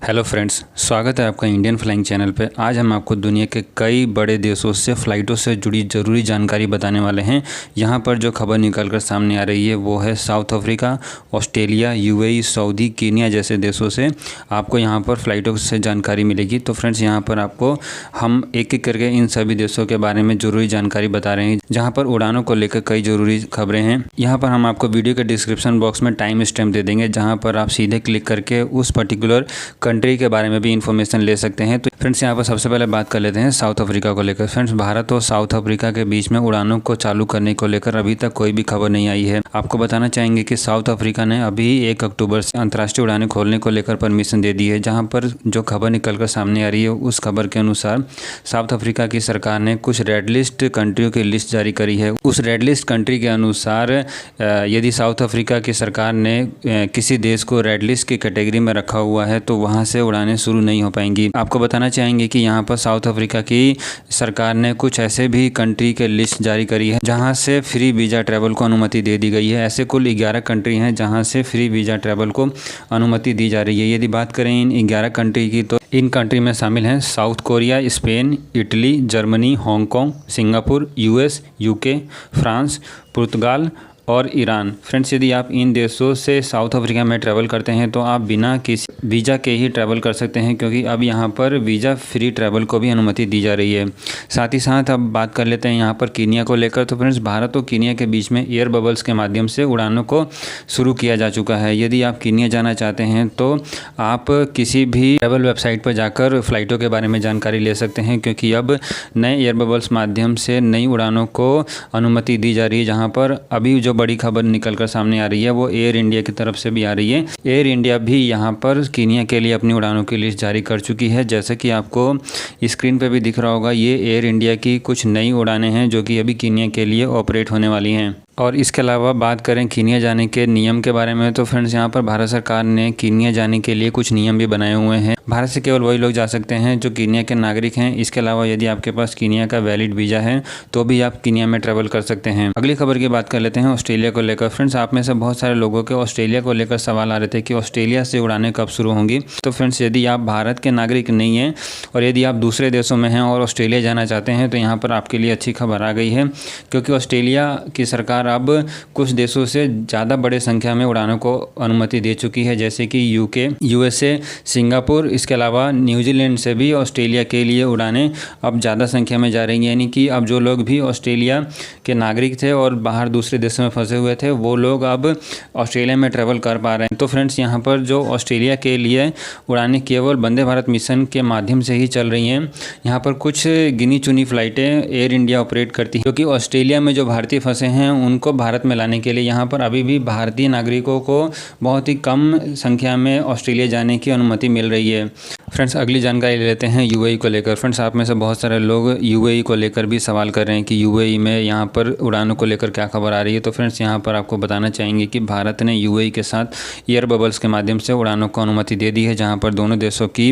Hello friends, स्वागत है आपका इंडियन फ्लाइंग चैनल पे। आज हम आपको दुनिया के कई बड़े देशों से फ़्लाइटों से जुड़ी ज़रूरी जानकारी बताने वाले हैं। यहाँ पर जो खबर निकल कर सामने आ रही है वो है south Africa, Australia, UAE, Saudi, Kenya जैसे देशों से आपको यहाँ पर फ़्लाइटों से जानकारी मिलेगी। तो फ्रेंड्स, यहाँ पर आपको हम एक एक करके इन सभी देशों के बारे में ज़रूरी जानकारी बता रहे हैं, जहाँ पर उड़ानों को लेकर कई ज़रूरी खबरें हैं। यहाँ पर हम आपको वीडियो के डिस्क्रिप्शन बॉक्स में टाइम स्टैम्प दे देंगे, जहाँ पर आप सीधे क्लिक करके उस पर्टिकुलर कंट्री के बारे में भी इन्फॉर्मेशन ले सकते हैं। तो फ्रेंड्स, यहाँ पर सबसे पहले बात कर लेते हैं साउथ अफ्रीका को लेकर। फ्रेंड्स, भारत और साउथ अफ्रीका के बीच में उड़ानों को चालू करने को लेकर अभी तक कोई भी खबर नहीं आई है। आपको बताना चाहेंगे कि साउथ अफ्रीका ने अभी 1 अक्टूबर से अंतर्राष्ट्रीय उड़ानें खोलने को लेकर परमिशन दे दी है। जहाँ पर जो खबर निकल कर सामने आ रही है उस खबर के अनुसार साउथ अफ्रीका की सरकार ने कुछ रेड लिस्ट कंट्रियों की लिस्ट जारी करी है। उस रेड लिस्ट कंट्री के अनुसार यदि साउथ अफ्रीका की सरकार ने किसी देश को रेड लिस्ट की कैटेगरी में रखा हुआ है तो वहाँ से उड़ानें शुरू नहीं हो पाएंगी। आपको बताना चाहेंगे कि यहाँ पर साउथ अफ्रीका की सरकार ने कुछ ऐसे भी कंट्री के लिस्ट जारी करी है जहाँ से फ्री वीज़ा ट्रैवल को अनुमति दे दी गई है। ऐसे कुल 11 कंट्री हैं जहाँ से फ्री वीज़ा ट्रैवल को अनुमति दी जा रही है। यदि बात करें इन 11 कंट्री की, तो इन कंट्री में शामिल हैं South Korea, Spain, Italy, Germany, Hong Kong, Singapore, US, UK, France, पुर्तगाल और ईरान। फ्रेंड्स, यदि आप इन देशों से साउथ अफ्रीका में ट्रैवल करते हैं तो आप बिना किसी वीज़ा के ही ट्रैवल कर सकते हैं, क्योंकि अब यहाँ पर वीज़ा फ्री ट्रैवल को भी अनुमति दी जा रही है। साथ ही साथ अब बात कर लेते हैं यहाँ पर कीनिया को लेकर। तो फ्रेंड्स, भारत और कीनिया के बीच में एयर बबल्स के माध्यम से उड़ानों को शुरू किया जा चुका है। यदि आप कीनिया जाना चाहते हैं तो आप किसी भी ट्रैवल वेबसाइट पर जाकर फ़्लाइटों के बारे में जानकारी ले सकते हैं, क्योंकि अब नए एयर बबल्स माध्यम से नई उड़ानों को अनुमति दी जा रही है। जहाँ पर अभी जो बड़ी खबर निकल कर सामने आ रही है वो एयर इंडिया की तरफ से भी आ रही है। एयर इंडिया भी यहाँ पर कीनिया के लिए अपनी उड़ानों की लिस्ट जारी कर चुकी है। जैसे कि आपको स्क्रीन पे भी दिख रहा होगा, ये एयर इंडिया की कुछ नई उड़ानें हैं जो कि अभी कीनिया के लिए ऑपरेट होने वाली हैं। और इसके अलावा बात करें कीनिया जाने के नियम के बारे में, तो फ्रेंड्स, यहाँ पर भारत सरकार ने कीनिया जाने के लिए कुछ नियम भी बनाए हुए हैं। भारत से केवल वही लोग जा सकते हैं जो कीनिया के नागरिक हैं। इसके अलावा यदि आपके पास कीनिया का वैलिड वीज़ा है तो भी आप कीनिया में ट्रैवल कर सकते हैं। अगली खबर की बात कर लेते हैं ऑस्ट्रेलिया को लेकर। फ्रेंड्स, आप में से बहुत सारे लोगों के ऑस्ट्रेलिया को लेकर सवाल आ रहे थे कि ऑस्ट्रेलिया से उड़ानें कब शुरू होंगी। तो फ्रेंड्स, यदि आप भारत के नागरिक नहीं हैं और यदि आप दूसरे देशों में हैं और ऑस्ट्रेलिया जाना चाहते हैं तो यहाँ पर आपके लिए अच्छी खबर आ गई है, क्योंकि ऑस्ट्रेलिया की सरकार अब कुछ देशों से ज़्यादा बड़े संख्या में उड़ानों को अनुमति दे चुकी है, जैसे कि यूके, यूएसए, सिंगापुर। इसके अलावा न्यूजीलैंड से भी ऑस्ट्रेलिया के लिए उड़ानें अब ज़्यादा संख्या में जा रही हैं। यानी कि अब जो लोग भी ऑस्ट्रेलिया के नागरिक थे और बाहर दूसरे देशों में फंसे हुए थे वो लोग अब ऑस्ट्रेलिया में ट्रैवल कर पा रहे हैं। तो फ्रेंड्स, यहाँ पर जो ऑस्ट्रेलिया के लिए उड़ानें केवल वंदे भारत मिशन के माध्यम से ही चल रही हैं। यहाँ पर कुछ गिनी चुनी फ़्लाइटें एयर इंडिया ऑपरेट करती है, क्योंकि ऑस्ट्रेलिया में जो भारतीय फंसे हैं उनको भारत में लाने के लिए यहाँ पर अभी भी भारतीय नागरिकों को बहुत ही कम संख्या में ऑस्ट्रेलिया जाने की अनुमति मिल रही है। फ्रेंड्स, अगली जानकारी ले लेते हैं यूएई को लेकर। फ्रेंड्स, आप में से बहुत सारे लोग यूएई को लेकर भी सवाल कर रहे हैं कि यूएई में यहाँ पर उड़ानों को लेकर क्या खबर आ रही है। तो फ्रेंड्स, यहाँ पर आपको बताना चाहेंगे कि भारत ने यूएई के साथ एयर बबल्स के माध्यम से उड़ानों को अनुमति दे दी है, जहाँ पर दोनों देशों की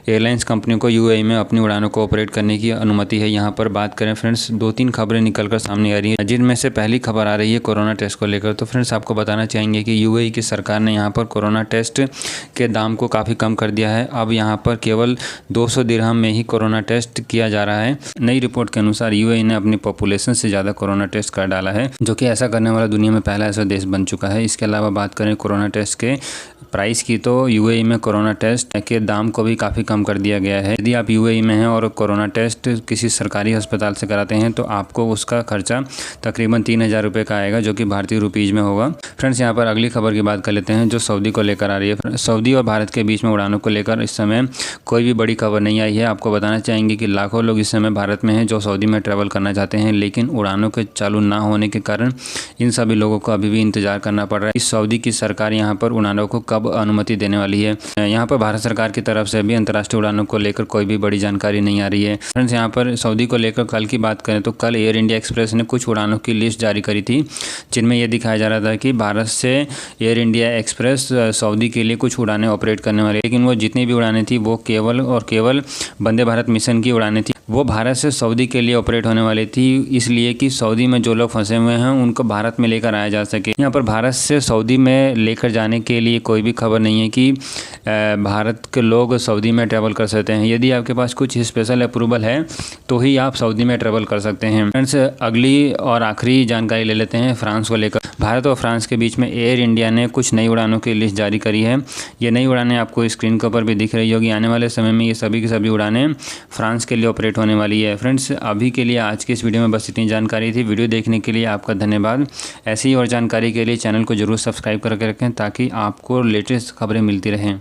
एयरलाइंस कंपनियों को यूएई में अपनी उड़ानों को ऑपरेट करने की अनुमति है। यहाँ पर बात करें फ्रेंड्स, 2-3 खबरें निकल कर सामने आ रही हैं, जिनमें से पहली खबर आ रही है कोरोना टेस्ट को लेकर। तो फ्रेंड्स, आपको बताना चाहेंगे कि यूएई की सरकार ने यहाँ पर कोरोना टेस्ट के दाम को काफ़ी कम कर दिया है। अब यहाँ पर केवल 200 दिरहम में ही कोरोना टेस्ट किया जा रहा है। नई रिपोर्ट के अनुसार यूएई ने अपनी पॉपुलेशन से ज़्यादा कोरोना टेस्ट कर डाला है, जो कि ऐसा करने वाला दुनिया में पहला ऐसा देश बन चुका है। इसके अलावा बात करें कोरोना टेस्ट के प्राइस की, तो यूएई में कोरोना टेस्ट के दाम को भी काफ़ी कम कर दिया गया है। यदि आप यूएई में हैं और कोरोना टेस्ट किसी सरकारी अस्पताल से कराते हैं तो आपको उसका खर्चा तकरीबन 3000 रुपये का आएगा, जो कि भारतीय रुपीज़ में होगा। फ्रेंड्स, यहाँ पर अगली खबर की बात कर लेते हैं जो सऊदी को लेकर आ रही है। सऊदी और भारत के बीच में उड़ानों को लेकर इस समय कोई भी बड़ी खबर नहीं आई है। आपको बताना चाहेंगे कि लाखों लोग इस समय भारत में हैं जो सऊदी में ट्रैवल करना चाहते हैं, लेकिन उड़ानों के चालू ना होने के कारण इन सभी लोगों को अभी भी इंतजार करना पड़ रहा है। इस सऊदी की सरकार यहाँ पर उड़ानों को कब अनुमति देने वाली है। यहाँ पर भारत सरकार की तरफ से भी अंतर्राष्ट्रीय उड़ानों को लेकर कोई भी बड़ी जानकारी नहीं आ रही है। फ्रेंड्स, यहाँ पर सऊदी को लेकर कल की बात करें तो कल एयर इंडिया एक्सप्रेस ने कुछ उड़ानों की लिस्ट जारी करी थी, जिनमें यह दिखाया जा रहा था कि भारत से एयर इंडिया एक्सप्रेस सऊदी के लिए कुछ उड़ानें ऑपरेट करने वाली, लेकिन वो जितनी भी उड़ानें थी वो केवल और केवल वंदे भारत मिशन की उड़ानें थी। वो भारत से सऊदी के लिए ऑपरेट होने वाली थी, इसलिए कि सऊदी में जो लोग फंसे हुए हैं उनको भारत में लेकर आया जा सके। यहाँ पर भारत से सऊदी में लेकर जाने के लिए कोई भी खबर नहीं है कि भारत के लोग सऊदी में ट्रैवल कर सकते हैं। यदि आपके पास कुछ स्पेशल अप्रूवल है तो ही आप सऊदी में ट्रैवल कर सकते हैं। फ्रेंड्स, अगली और आखिरी जानकारी ले लेते हैं फ्रांस को लेकर। भारत और फ्रांस के बीच में एयर इंडिया ने कुछ नई उड़ानों की लिस्ट जारी करी है। ये नई उड़ानें आपको स्क्रीन के ऊपर भी दिख रही होगी। आने वाले समय में ये सभी की सभी उड़ानें फ्रांस के लिए ऑपरेट होने वाली है। फ्रेंड्स, अभी के लिए आज के इस वीडियो में बस इतनी जानकारी थी। वीडियो देखने के लिए आपका धन्यवाद। ऐसी और जानकारी के लिए चैनल को जरूर सब्सक्राइब करके रखें ताकि आपको लेटेस्ट खबरें मिलती रहें।